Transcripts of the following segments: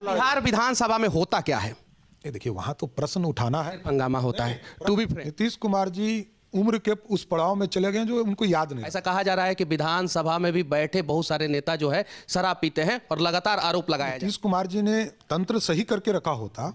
बिहार विधानसभा में होता क्या है? ये देखिए, वहां तो प्रश्न उठाना है, हंगामा होता है। To be frank, Nitish Kumar ji उम्र के उस पड़ाव में चले गए जो उनको याद नहीं। ऐसा कहा जा रहा है कि विधानसभा में भी बैठे बहुत सारे नेता जो है शराब पीते हैं और लगातार आरोप लगाया जा रहा है। नीतीश कुमार जी ने तंत्र सही करके रखा होता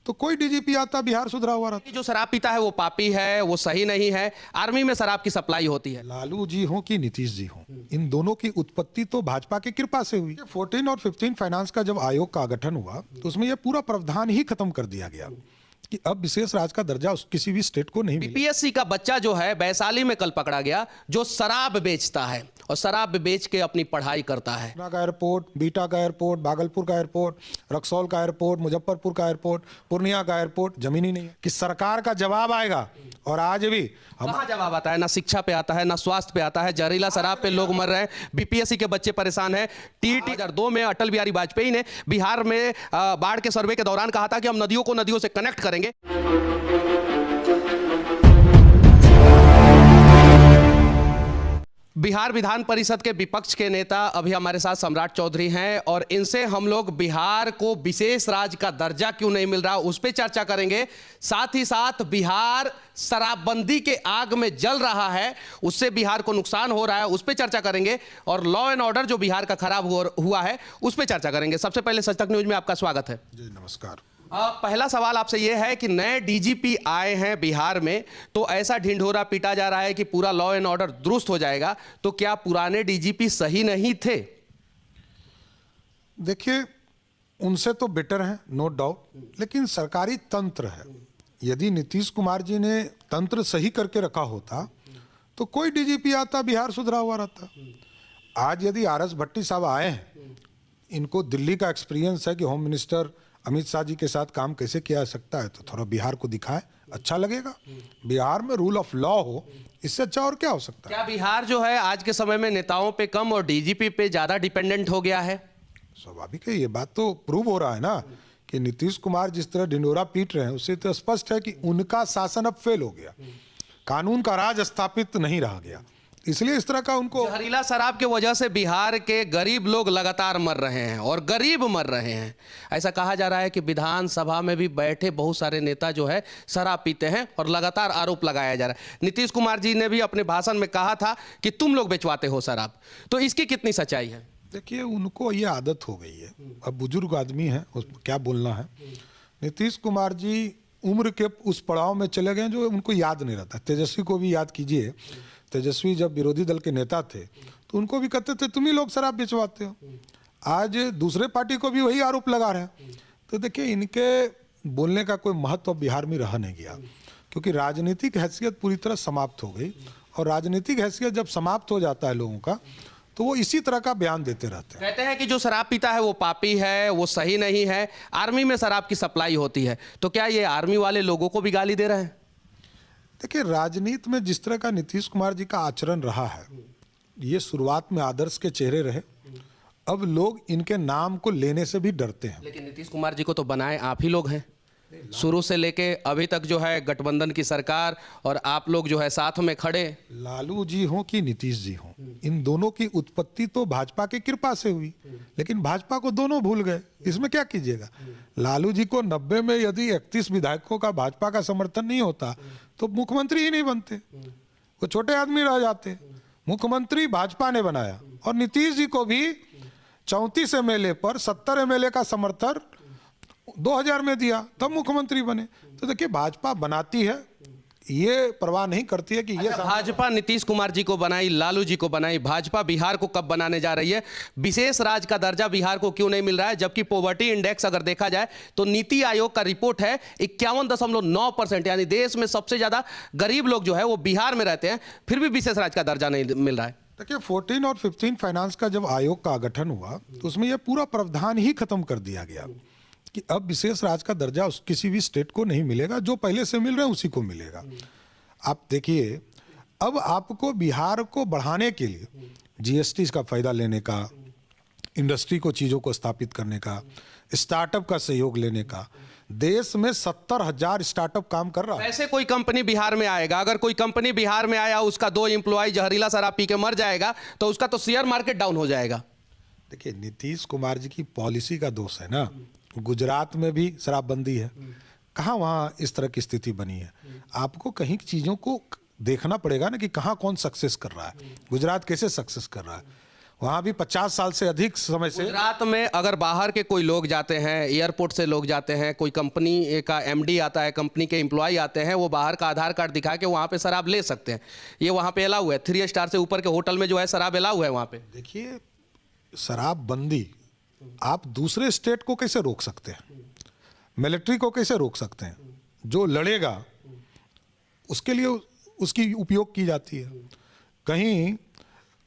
तो कोई डीजीपी आता, बिहार सुधरा हुआ रहता। जो शराब पीता है वो पापी है, वो सही नहीं है। आर्मी में शराब की सप्लाई होती है। लालू जी हो कि नीतीश जी हो, इन दोनों की उत्पत्ति तो भाजपा की कृपा से हुई। 14 और 15 फाइनेंस का जब आयोग का गठन हुआ तो उसमें यह पूरा प्रावधान ही खत्म कर दिया गया कि अब विशेष राज्य का दर्जा किसी भी स्टेट को नहीं मिलेगा। बीपीएससी का बच्चा जो है वैशाली में कल पकड़ा गया, जो शराब बेचता है और शराब बेच के अपनी पढ़ाई करता है। पटना का एयरपोर्ट, बीटा का एयरपोर्ट, भागलपुर का एयरपोर्ट, रक्सौल का एयरपोर्ट, मुजफ्फरपुर का एयरपोर्ट, पूर्णिया का एयरपोर्ट जमीन ही नहीं है कि सरकार का जवाब आएगा। और आज भी कहाँ जवाब आता है? ना शिक्षा पे आता है, ना स्वास्थ्य पे आता है। जहरीला शराब पे लोग मर रहे हैं, बीपीएससी के बच्चे परेशान हैं। टीटी 2002 में अटल बिहारी वाजपेयी ने बिहार में बाढ़ के सर्वे के दौरान कहा था कि हम नदियों को नदियों से कनेक्ट करेंगे। बिहार विधान परिषद के विपक्ष के नेता अभी हमारे साथ सम्राट चौधरी हैं और इनसे हम लोग बिहार को विशेष राज्य का दर्जा क्यों नहीं मिल रहा उस पर चर्चा करेंगे। साथ ही साथ बिहार शराबबंदी के आग में जल रहा है, उससे बिहार को नुकसान हो रहा है, उस पर चर्चा करेंगे। और लॉ एंड ऑर्डर जो बिहार का खराब हुआ है उस पर चर्चा करेंगे। सबसे पहले सच तक न्यूज में आपका स्वागत है जी। नमस्कार। पहला सवाल आपसे यह है कि नए डीजीपी आए हैं बिहार में, तो ऐसा ढिंढोरा पीटा जा रहा है कि पूरा लॉ एंड ऑर्डर दुरुस्त हो जाएगा, तो क्या पुराने डीजीपी सही नहीं थे? देखिए, उनसे तो बेटर है, नो डाउट, लेकिन सरकारी तंत्र है। यदि नीतीश कुमार जी ने तंत्र सही करके रखा होता तो कोई डीजीपी आता, बिहार सुधरा हुआ रहता। आज यदि आरएस भट्टी साहब आए हैं, इनको दिल्ली का एक्सपीरियंस है कि होम मिनिस्टर अमित शाह जी के साथ काम कैसे किया जा सकता है, तो थोड़ा बिहार को दिखाएं, अच्छा लगेगा। बिहार में रूल ऑफ लॉ हो, इससे अच्छा और क्या हो सकता है? क्या बिहार जो है आज के समय में नेताओं पे कम और डीजीपी पे ज्यादा डिपेंडेंट हो गया है? स्वाभाविक है, ये बात तो प्रूव हो रहा है ना कि नीतीश कुमार जिस तरह ढिंडोरा पीट रहे हैं उससे तो स्पष्ट है कि उनका शासन अब फेल हो गया, कानून का राज स्थापित नहीं रह गया, इसलिए इस तरह का उनको। जहरीला शराब की वजह से बिहार के गरीब लोग लगातार मर रहे हैं और गरीब मर रहे हैं। ऐसा कहा जा रहा है कि विधानसभा में भी बैठे बहुत सारे नेता जो है शराब पीते हैं और लगातार आरोप लगाया जा रहा है। नीतीश कुमार जी ने भी अपने भाषण में कहा था कि तुम लोग बेचवाते हो शराब, तो इसकी कितनी सच्चाई है? देखिए, उनको ये आदत हो गई है, अब बुजुर्ग आदमी है, क्या बोलना है। नीतीश कुमार जी उम्र के उस पड़ाव में चले गए जो उनको याद नहीं रहता। तेजस्वी को भी याद कीजिए, तेजस्वी जब विरोधी दल के नेता थे तो उनको भी कहते थे तुम ही लोग शराब बेचवाते हो। आज दूसरे पार्टी को भी वही आरोप लगा रहे हैं। तो देखिए, इनके बोलने का कोई महत्व बिहार में रह नहीं गया, क्योंकि राजनीतिक हैसियत पूरी तरह समाप्त हो गई। और राजनीतिक हैसियत जब समाप्त हो जाता है लोगों का, तो वो इसी तरह का बयान देते रहते हैं। कहते हैं कि जो शराब पीता है वो पापी है, वो सही नहीं है। आर्मी में शराब की सप्लाई होती है, तो क्या ये आर्मी वाले लोगों को भी गाली दे रहे हैं? देखिए, राजनीति में जिस तरह का नीतीश कुमार जी का आचरण रहा है, ये शुरुआत में आदर्श के चेहरे रहे, अब लोग इनके नाम को लेने से भी डरते हैं। लेकिन नीतीश कुमार जी को तो बनाए आप ही लोग हैं, शुरू से लेके अभी तक जो है गठबंधन की सरकार और आप लोग जो है साथ में खड़े। लालू जी हो कि नीतीश जी हो, इन दोनों की उत्पत्ति तो भाजपा की कृपा से हुई, लेकिन भाजपा को दोनों भूल गए। इसमें क्या कीजिएगा? लालू जी को 90 में यदि 31 विधायकों का भाजपा का समर्थन नहीं होता तो मुख्यमंत्री ही नहीं बनते, वो छोटे आदमी रह जाते। मुख्यमंत्री भाजपा ने बनाया और नीतीश जी को भी 34 एमएलए पर 70 एमएलए का समर्थन 2000 में दिया, तब मुख्यमंत्री बने। तो देखिए, भाजपा बनाती है, ये परवाह नहीं करती है कि ये भाजपा नीतीश कुमार जी को बनाई, लालू जी को बनाई, भाजपा बिहार को कब बनाने जा रही है? विशेष राज्य का दर्जा बिहार को क्यों नहीं मिल रहा है? जबकि पॉवर्टी इंडेक्स अगर देखा जाए तो नीति आयोग का रिपोर्ट है 51.9%, यानी देश में सबसे ज्यादा गरीब लोग जो है वो बिहार में रहते हैं, फिर भी विशेष राज्य का दर्जा नहीं मिल रहा है। देखिए, 14 और 15 फाइनेंस का जब आयोग का गठन हुआ तो उसमें यह पूरा प्रावधान ही खत्म कर दिया गया कि अब विशेष राज्य का दर्जा किसी भी स्टेट को नहीं मिलेगा, जो पहले से मिल रहा है उसी को मिलेगा। आप देखिए, अब आपको बिहार को बढ़ाने के लिए जीएसटी का फायदा लेने का, इंडस्ट्री को चीज़ों को स्थापित करने का, स्टार्टअप का सहयोग लेने का, देश में 70,000 स्टार्टअप काम कर रहा है। ऐसे कोई कंपनी बिहार में आएगा, अगर कोई कंपनी बिहार में आया, उसका 2 एम्प्लॉय जहरीला शराब पी के मर जाएगा, तो उसका तो शेयर मार्केट डाउन हो जाएगा। देखिए, नीतीश कुमार जी की पॉलिसी का दोष है ना गुजरात में भी शराबबंदी है, कहाँ वहाँ इस तरह की स्थिति बनी है। आपको कहीं चीज़ों को देखना पड़ेगा ना कि कहाँ कौन सक्सेस कर रहा है, गुजरात कैसे सक्सेस कर रहा है। वहाँ भी 50 साल से अधिक समय से गुजरात में अगर बाहर के कोई लोग जाते हैं, एयरपोर्ट से लोग जाते हैं, कोई कंपनी का एमडी आता है, कंपनी के एम्प्लॉय आते हैं, वो बाहर का आधार कार्ड दिखा के वहाँ पे शराब ले सकते हैं। ये वहाँ पे अलाउ है, 3 स्टार से ऊपर के होटल में जो है शराब अलाउ है वहाँ पे। देखिए, शराबबंदी आप दूसरे स्टेट को कैसे रोक सकते हैं, मिलिट्री को कैसे रोक सकते हैं? जो लड़ेगा उसके लिए उसकी उपयोग की जाती है। कहीं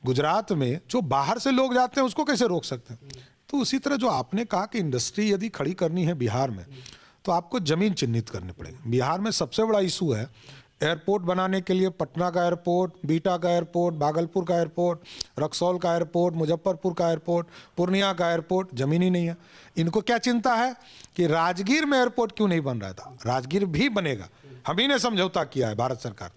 गुजरात में जो बाहर से लोग जाते हैं उसको कैसे रोक सकते हैं? तो उसी तरह जो आपने कहा कि इंडस्ट्री यदि खड़ी करनी है बिहार में, तो आपको जमीन चिन्हित करनी पड़ेगी। बिहार में सबसे बड़ा इशू है एयरपोर्ट बनाने के लिए पटना का एयरपोर्ट, बीटा का एयरपोर्ट, भागलपुर का एयरपोर्ट, रक्सौल का एयरपोर्ट, मुजफ्फरपुर का एयरपोर्ट, पूर्णिया का एयरपोर्ट, जमीन ही नहीं है। इनको क्या चिंता है कि राजगीर में एयरपोर्ट क्यों नहीं बन रहा था? राजगीर भी बनेगा, हम ही ने समझौता किया है भारत सरकार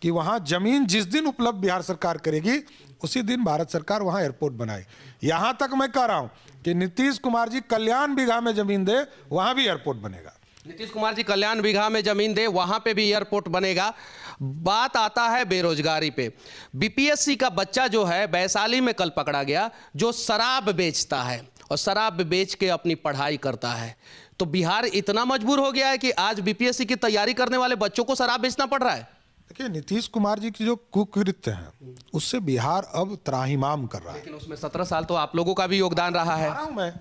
कि वहाँ जमीन जिस दिन उपलब्ध बिहार सरकार करेगी उसी दिन भारत सरकार वहाँ एयरपोर्ट बनाए। यहाँ तक मैं कह रहा हूँ कि नीतीश कुमार जी कल्याण बीघा में जमीन दे, वहाँ भी एयरपोर्ट बनेगा। नीतीश कुमार जी कल्याण बीघा में जमीन दे, वहां पे भी एयरपोर्ट बनेगा। बात आता है बेरोजगारी पे। बीपीएससी का बच्चा जो है वैशाली में कल पकड़ा गया, जो शराब बेचता है और शराब बेच के अपनी पढ़ाई करता है। तो बिहार इतना मजबूर हो गया है कि आज बीपीएससी की तैयारी करने वाले बच्चों को शराब बेचना पड़ रहा है। देखिए, नीतीश कुमार जी की जो कुकृत्य हैं उससे बिहार अब त्राहिमाम कर रहा है। लेकिन उसमें 17 साल तो आप लोगों का भी योगदान रहा है। मैं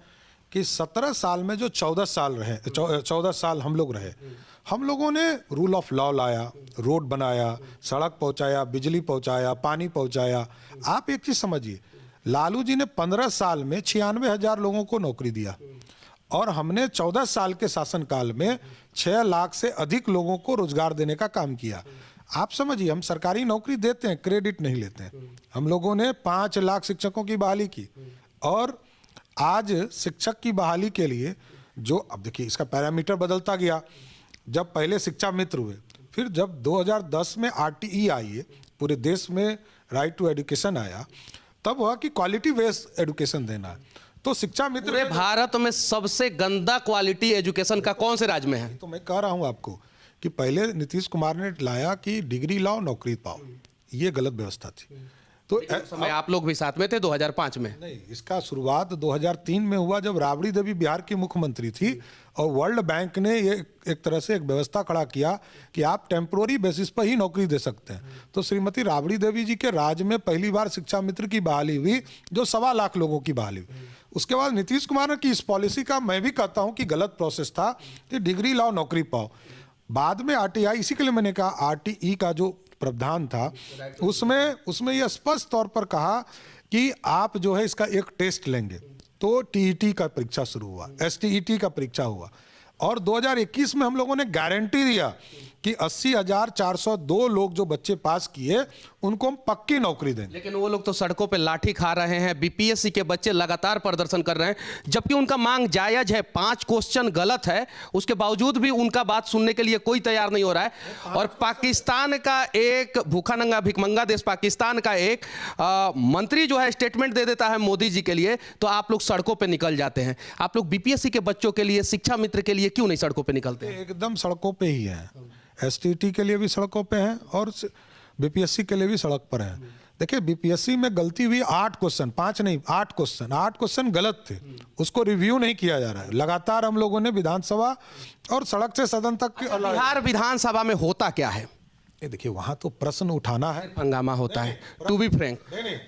कि 17 साल में जो 14 साल रहे, 14 साल हम लोग रहे, हम लोगों ने रूल ऑफ लॉ लाया, रोड बनाया, सड़क पहुंचाया, बिजली पहुंचाया, पानी पहुंचाया। आप एक चीज समझिए, लालू जी ने 15 साल में 96,000 लोगों को नौकरी दिया और हमने 14 साल के शासनकाल में 6 लाख से अधिक लोगों को रोजगार देने का काम किया। आप समझिए, हम सरकारी नौकरी देते हैं, क्रेडिट नहीं लेते हैं। हम लोगों ने 5 लाख शिक्षकों की बहाली की और आज शिक्षक की बहाली के लिए जो, अब देखिए इसका पैरामीटर बदलता गया। जब पहले शिक्षा मित्र हुए, फिर जब 2010 में आरटीई आई है, पूरे देश में राइट टू एजुकेशन आया, तब हुआ कि क्वालिटी बेस्ड एजुकेशन देना है। तो शिक्षा मित्र पूरे भारत में सबसे गंदा क्वालिटी एजुकेशन का कौन से राज्य में है? तो मैं कह रहा हूं आपको कि पहले नीतीश कुमार ने लाया कि डिग्री लाओ नौकरी पाओ, ये गलत व्यवस्था थी। तो उस समय आप लोग भी साथ में थे 2005 में? नहीं, इसका शुरुआत 2003 में हुआ जब राबड़ी देवी बिहार की मुख्यमंत्री थी और वर्ल्ड बैंक ने ये एक तरह से एक व्यवस्था खड़ा किया कि आप टेम्पोररी बेसिस पर ही नौकरी दे सकते हैं। तो श्रीमती राबड़ी देवी जी के राज में पहली बार शिक्षा मित्र की बहाली हुई, जो 1.25 लाख लोगों की बहाली हुई। उसके बाद नीतीश कुमार की इस पॉलिसी का मैं भी कहता हूं कि गलत प्रोसेस था कि डिग्री लाओ नौकरी पाओ। बाद में आरटीआई, इसी के लिए मैंने कहा आरटीई का जो प्रावधान था उसमें यह स्पष्ट तौर पर कहा कि आप जो है इसका एक टेस्ट लेंगे। तो टीईटी का परीक्षा शुरू हुआ, एसटीईटी का परीक्षा हुआ और 2021 में हम लोगों ने गारंटी दिया कि 80,402 लोग जो बच्चे पास किए उनको हम पक्की नौकरी देंगे। लेकिन वो लोग तो सड़कों पे लाठी खा रहे हैं। बीपीएससी के बच्चे लगातार प्रदर्शन कर रहे हैं, जबकि उनका मांग जायज है। 5 क्वेश्चन गलत है, उसके बावजूद भी उनका बात सुनने के लिए कोई तैयार नहीं हो रहा है। और पाकिस्तान का एक भूखा नंगा भिखमंगा देश पाकिस्तान का एक मंत्री जो है स्टेटमेंट दे देता है मोदी जी के लिए, तो आप लोग सड़कों पर निकल जाते हैं। आप लोग बीपीएससी के बच्चों के लिए, शिक्षा मित्र के लिए क्यों नहीं सड़कों पर निकलते हैं? एकदम सड़कों पर ही है, एसटीटी के लिए भी सड़कों पे हैं और बीपीएससी के लिए भी सड़क पर हैं। देखिए, बीपीएससी में गलती हुई 8 क्वेश्चन, 5 नहीं 8 क्वेश्चन गलत थे, उसको रिव्यू नहीं किया जा रहा है। लगातार हम लोगों ने विधानसभा और सड़क से सदन तक बिहार विधानसभा में होता क्या है? देखिए, वहां तो प्रश्न उठाना है, हंगामा होता है। टू बी फ्रैंक,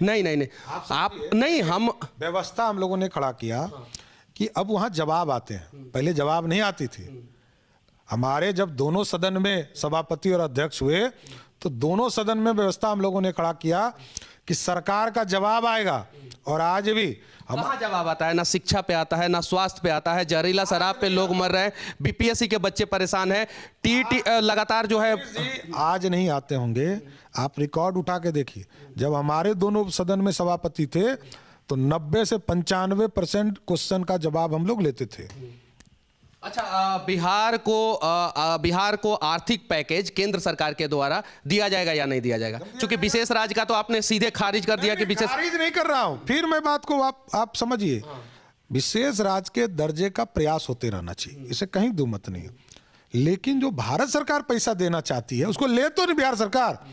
नहीं आप नहीं, हम व्यवस्था हम लोगों ने खड़ा किया कि अब वहां जवाब आते हैं, पहले जवाब नहीं आती थी। हमारे जब दोनों सदन में सभापति और अध्यक्ष हुए तो दोनों सदन में व्यवस्था हम लोगों ने खड़ा किया कि सरकार का जवाब आएगा। और आज भी कहाँ जवाब आता है? ना शिक्षा पे आता है, ना स्वास्थ्य पे आता है। जहरीला शराब पे लोग मर रहे हैं, बीपीएससी के बच्चे परेशान हैं, टीटी लगातार जो है आज नहीं आते होंगे। आप रिकॉर्ड उठा के देखिए, जब हमारे दोनों सदन में सभापति थे तो 90 से 95% क्वेश्चन का जवाब हम लोग लेते थे। अच्छा, बिहार को आर्थिक पैकेज केंद्र सरकार के द्वारा दिया जाएगा या नहीं दिया जाएगा? क्योंकि विशेष राज्य का तो आपने सीधे खारिज कर दिया कि विशेष खारिज नहीं कर रहा हूं, फिर मैं बात को आप समझिए। विशेष राज्य के दर्जे का प्रयास होते रहना चाहिए, इसे कहीं दो मत नहीं है। लेकिन जो भारत सरकार पैसा देना चाहती है उसको ले तो नहीं बिहार सरकार।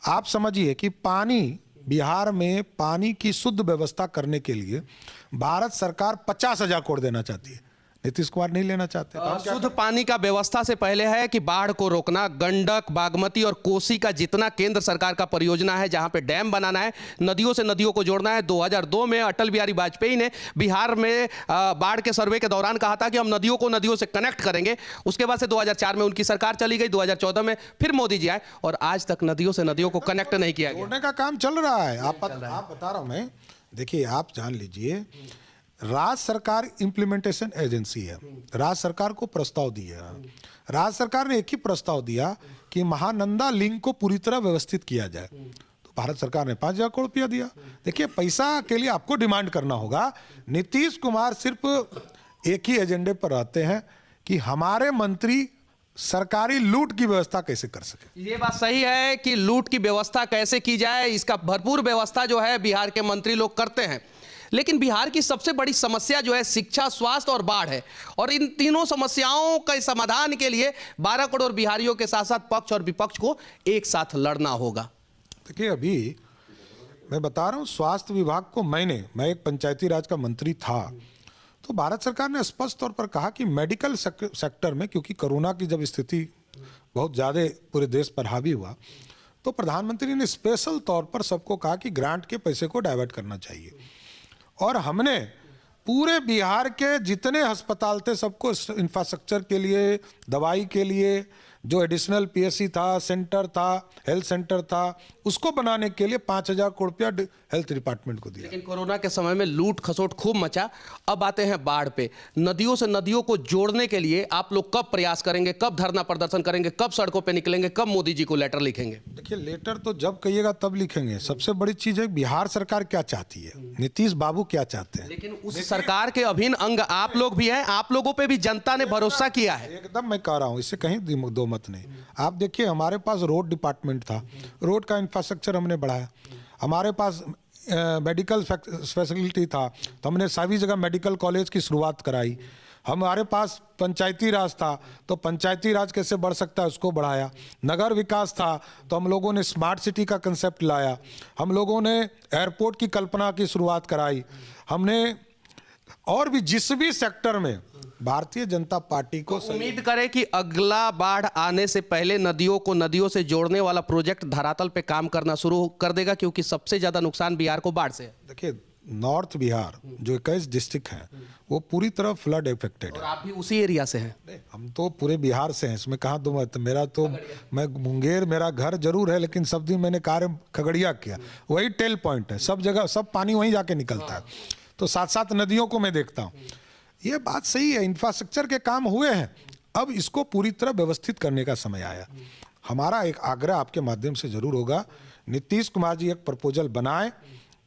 आप समझिए कि पानी, बिहार में पानी की शुद्ध व्यवस्था करने के लिए भारत सरकार 50,000 करोड़ देना चाहती है, नीतीश कुमार नहीं लेना चाहते। शुद्ध पानी का व्यवस्था से पहले है कि बाढ़ को रोकना, गंडक, बागमती और कोसी का जितना केंद्र सरकार का परियोजना है, जहां पे डैम बनाना है, नदियों से नदियों को जोड़ना है। 2002 में अटल बिहारी वाजपेयी ने बिहार में बाढ़ के सर्वे के दौरान कहा था कि हम नदियों को नदियों से कनेक्ट करेंगे। उसके बाद से 2004 में उनकी सरकार चली गई, 2014 में फिर मोदी जी आए और आज तक नदियों से नदियों को कनेक्ट नहीं किया गया। जोड़ने का काम चल रहा है। आप बता रहा हूं मैं, देखिए आप जान लीजिए, राज्य सरकार इम्प्लीमेंटेशन एजेंसी है, राज्य सरकार को प्रस्ताव दिया। राज्य सरकार ने एक ही प्रस्ताव दिया कि महानंदा लिंक को पूरी तरह व्यवस्थित किया जाए, तो भारत सरकार ने 5,000 करोड़ रुपया दिया। देखिए पैसा के लिए आपको डिमांड करना होगा। नीतीश कुमार सिर्फ एक ही एजेंडे पर रहते हैं कि हमारे मंत्री सरकारी लूट की व्यवस्था कैसे कर सके। ये बात सही है कि लूट की व्यवस्था कैसे की जाए, इसका भरपूर व्यवस्था जो है बिहार के मंत्री लोग करते हैं। लेकिन बिहार की सबसे बड़ी समस्या जो है शिक्षा, स्वास्थ्य और बाढ़ है, और इन तीनों समस्याओं के समाधान के लिए 12 करोड़ बिहारियों के साथ साथ पक्ष और विपक्ष को एक साथ लड़ना होगा। देखिए अभी मैं बता रहा हूँ, स्वास्थ्य विभाग को मैं एक पंचायती राज का मंत्री था, तो भारत सरकार ने स्पष्ट तौर पर कहा कि मेडिकल सेक्टर में, क्योंकि कोरोना की जब स्थिति बहुत ज़्यादा पूरे देश पर हावी हुआ, तो प्रधानमंत्री ने स्पेशल तौर पर सबको कहा कि ग्रांट के पैसे को डाइवर्ट करना चाहिए। और हमने पूरे बिहार के जितने अस्पताल थे सबको इंफ्रास्ट्रक्चर के लिए, दवाई के लिए, जो एडिशनल पीएससी था, सेंटर था, हेल्थ सेंटर था, उसको बनाने के लिए 5,000 करोड़ रुपया हेल्थ डिपार्टमेंट को दिया। लेकिन कोरोना के समय में लूट खसोट खूब मचा। अब आते हैं बाढ़ पे। नदियों से नदियों को जोड़ने के लिए आप लोग कब प्रयास करेंगे, कब धरना प्रदर्शन करेंगे, कब सड़कों पे निकलेंगे, कब मोदी जी को लेटर लिखेंगे? देखिए लेटर तो जब कहिएगा तब लिखेंगे। सबसे बड़ी चीज है बिहार सरकार क्या चाहती है, नीतीश बाबू क्या चाहते हैं। लेकिन उस सरकार के अभिन्न अंग आप लोग भी हैं, आप लोगों पे भी जनता ने भरोसा किया है। एकदम मैं कह रहा हूँ, इससे कहीं दो मत नहीं। आप देखिए हमारे पास रोड डिपार्टमेंट था, रोड का इंफ्रास्ट्रक्चर हमने बढ़ाया। हमारे पास मेडिकल फैसिलिटी था, तो हमने सभी जगह मेडिकल कॉलेज की शुरुआत कराई। हमारे पास पंचायती राज था, तो पंचायती राज कैसे बढ़ सकता है उसको बढ़ाया। नगर विकास था, तो हम लोगों ने स्मार्ट सिटी का कंसेप्ट लाया। हम लोगों ने एयरपोर्ट की कल्पना की शुरुआत कराई। हमने और भी जिस भी सेक्टर में भारतीय जनता पार्टी को उम्मीद करें कि अगला बाढ़ आने से पहले नदियों को नदियों से जोड़ने वाला प्रोजेक्ट धरातल पे काम करना शुरू कर देगा, क्योंकि सबसे ज्यादा नुकसान बिहार को बाढ़ से है। देखिए नॉर्थ बिहार जो 21 डिस्ट्रिक्ट हैं वो पूरी तरह फ्लड इफेक्टेड है। और आप भी उसी एरिया से हैं? हम तो पूरे बिहार से हैं, इसमें कहाँ दो मत। मेरा तो मैं मुंगेर मेरा घर जरूर है, लेकिन सब दिन मैंने कार्य खगड़िया किया, वही टेल पॉइंट है, सब जगह सब पानी वहीं जाके निकलता है। तो साथ साथ नदियों को मैं देखता हूँ। ये बात सही है, इंफ्रास्ट्रक्चर के काम हुए हैं, अब इसको पूरी तरह व्यवस्थित करने का समय आया। हमारा एक आग्रह आपके माध्यम से जरूर होगा, नीतीश कुमार जी एक प्रपोजल बनाएं,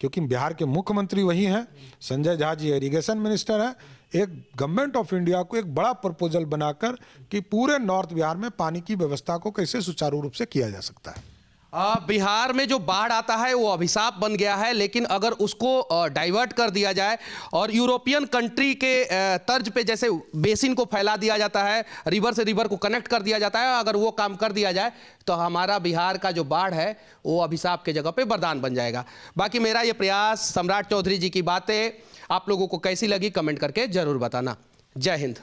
क्योंकि बिहार के मुख्यमंत्री वही हैं, संजय झा जी इरिगेशन मिनिस्टर हैं। एक गवर्नमेंट ऑफ इंडिया को एक बड़ा प्रपोजल बनाकर कि पूरे नॉर्थ बिहार में पानी की व्यवस्था को कैसे सुचारू रूप से किया जा सकता है। बिहार में जो बाढ़ आता है वो अभिशाप बन गया है, लेकिन अगर उसको डाइवर्ट कर दिया जाए और यूरोपियन कंट्री के तर्ज पे जैसे बेसिन को फैला दिया जाता है, रिवर से रिवर को कनेक्ट कर दिया जाता है, अगर वो काम कर दिया जाए तो हमारा बिहार का जो बाढ़ है वो अभिशाप के जगह पे वरदान बन जाएगा। बाकी मेरा ये प्रयास, सम्राट चौधरी जी की बातें आप लोगों को कैसी लगी कमेंट करके जरूर बताना। जय हिंद।